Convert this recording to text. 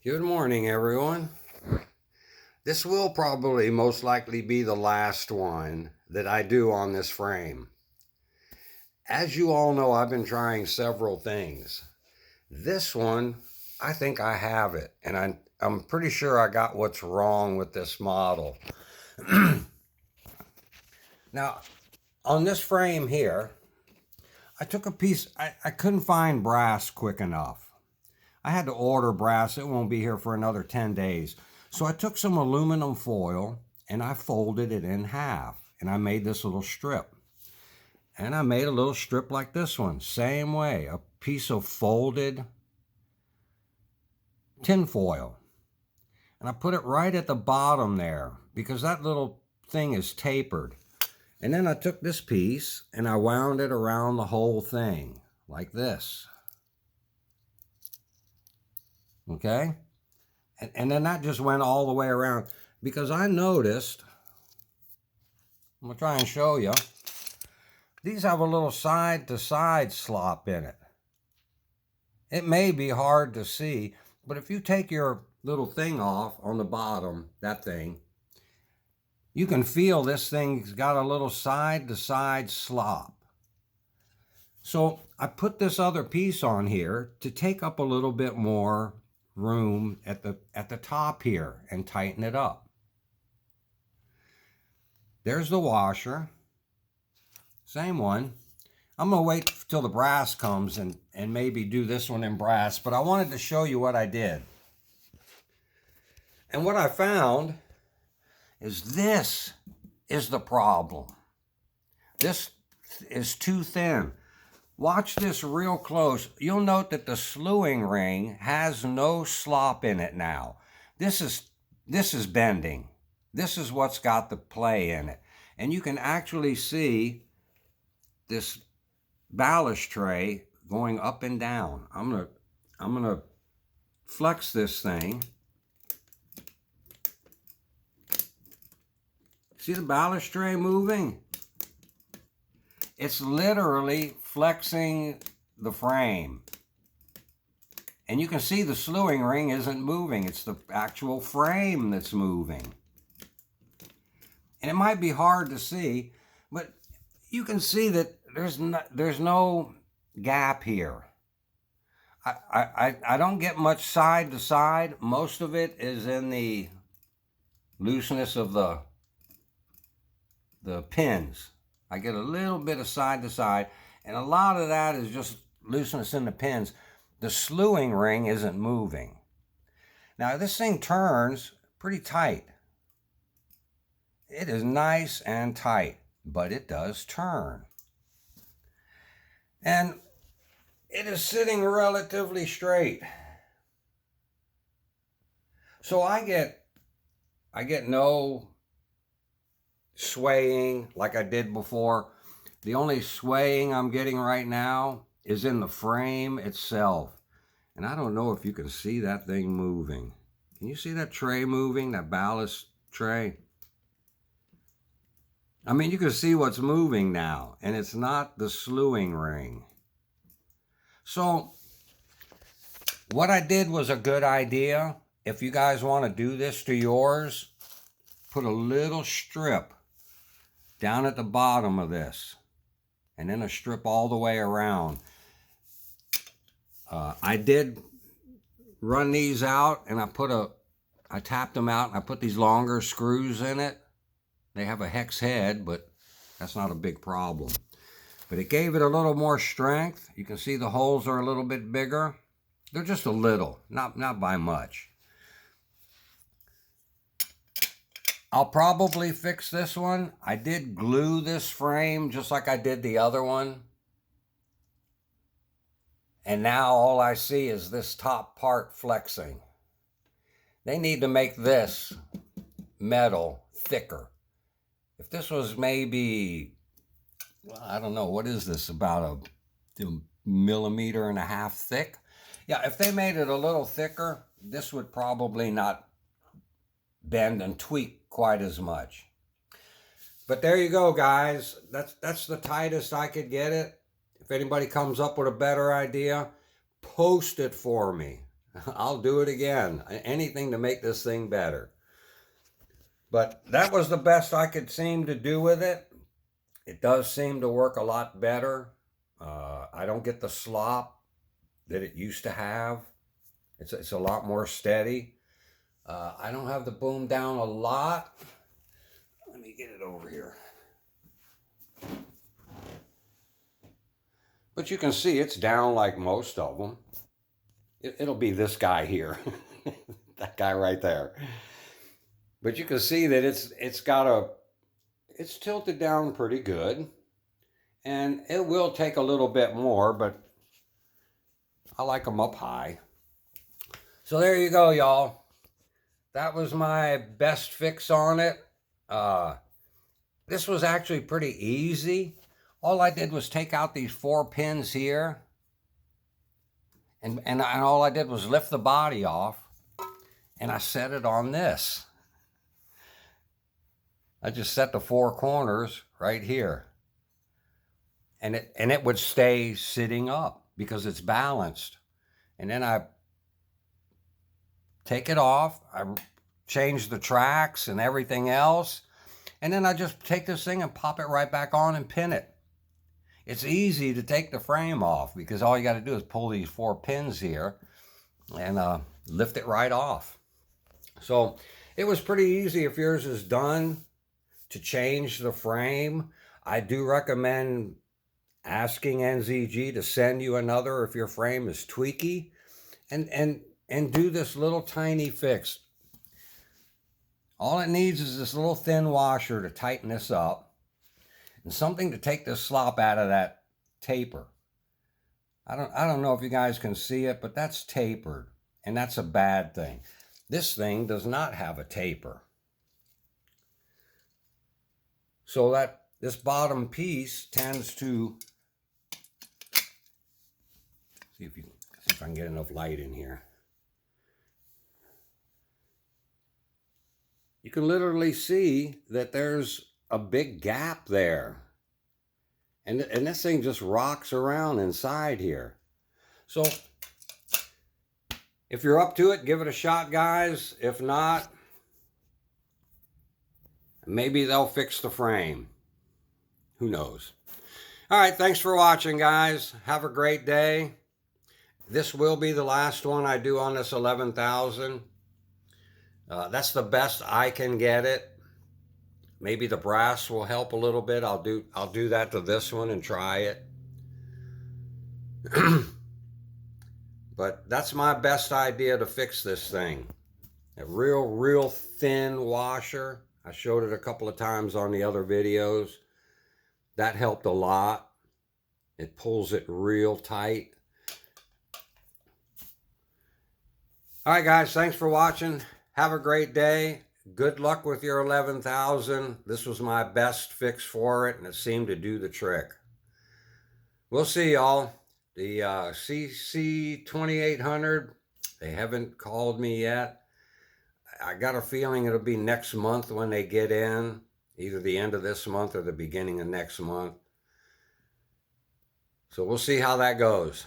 Good morning, everyone. This will probably most likely be the last one that I do on this frame. As you all know, I've been trying several things. This one, I think I have it, and I'm pretty sure I got what's wrong with this model. Now, on this frame here, I took a piece, I couldn't find brass quick enough. I had to order brass. It won't be here for another 10 days. So I took some aluminum foil and I folded it in half and I made this little strip. And I made a little strip like this one, same way, a piece of folded tin foil. And I put it right at the bottom there because that little thing is tapered. And then I took this piece and I wound it around the whole thing like this. Okay? And then that just went all the way around because I noticed, I'm going to try and show you, these have a little side-to-side slop in it. It may be hard to see, but if you take your little thing off on the bottom, that thing, you can feel this thing's got a little side-to-side slop. So I put this other piece on here to take up a little bit more room at the top here and tighten it up. There's the washer, same one. I'm gonna wait till the brass comes and maybe do this one in brass, but I wanted to show you what I did. And what I found is this is the problem. This is too thin. Watch this real close. You'll note that the slewing ring has no slop in it now. This is bending. This is what's got the play in it. And you can actually see this ballast tray going up and down. I'm gonna flex this thing. See the ballast tray moving? It's literally flexing the frame. And you can see the slewing ring isn't moving. It's the actual frame that's moving. And it might be hard to see, but you can see that there's no gap here. I don't get much side to side. Most of it is in the looseness of the pins. I get a little bit of side to side, and a lot of that is just looseness in the pins. The slewing ring isn't moving. Now this thing turns pretty tight. It is nice and tight, but it does turn. And it is sitting relatively straight. So I get no swaying like I did before. The only swaying I'm getting right now is in the frame itself. And I don't know if you can see that thing moving. Can you see that tray moving, that ballast tray? I mean, you can see what's moving now, and it's not the slewing ring. So what I did was a good idea. If you guys want to do this to yours, put a little strip down at the bottom of this, and then a strip all the way around. I did run these out, and I tapped them out, and I put these longer screws in it. They have a hex head, but that's not a big problem. But it gave it a little more strength. You can see the holes are a little bit bigger. They're just a little, not by much. I'll probably fix this one. I did glue this frame just like I did the other one. And now all I see is this top part flexing. They need to make this metal thicker. If this was maybe, well, I don't know, what is this, about a millimeter and a half thick? Yeah, if they made it a little thicker, this would probably not bend and tweak quite as much. But there you go, guys. That's the tightest I could get it. If anybody comes up with a better idea, post it for me. I'll do it again. Anything to make this thing better. But that was the best I could seem to do with it. It does seem to work a lot better. I don't get the slop that it used to have. It's a lot more steady. I don't have the boom down a lot. Let me get it over here. But you can see it's down like most of them. It'll be this guy here. That guy right there. But you can see that it's tilted down pretty good. And it will take a little bit more, but I like them up high. So there you go, y'all. That was my best fix on it. This was actually pretty easy. All I did was take out these 4 pins here. And all I did was lift the body off. And I set it on this. I just set the 4 corners right here. And it would stay sitting up because it's balanced. And then I take it off. I change the tracks and everything else. And then I just take this thing and pop it right back on and pin it. It's easy to take the frame off because all you got to do is pull these 4 pins here and lift it right off. So it was pretty easy if yours is done to change the frame. I do recommend asking NZG to send you another if your frame is tweaky and do this little tiny fix. All it needs is this little thin washer to tighten this up and something to take the slop out of that taper. I don't know if you guys can see it, but that's tapered, and that's a bad thing. This thing does not have a taper. So that this bottom piece tends to, see if I can get enough light in here. You can literally see that there's a big gap there. And this thing just rocks around inside here. So if you're up to it, give it a shot, guys. If not, maybe they'll fix the frame. Who knows? All right, thanks for watching, guys. Have a great day. This will be the last one I do on this 11,000. That's the best I can get it. Maybe the brass will help a little bit. I'll do that to this one and try it. But that's my best idea to fix this thing. A real thin washer. I showed it a couple of times on the other videos. That helped a lot. It pulls it real tight. All right, guys, thanks for watching. Have a great day. Good luck with your 11,000. This was my best fix for it, and it seemed to do the trick. We'll see, y'all. The CC2800, they haven't called me yet. I got a feeling it'll be next month when they get in, either the end of this month or the beginning of next month. So we'll see how that goes.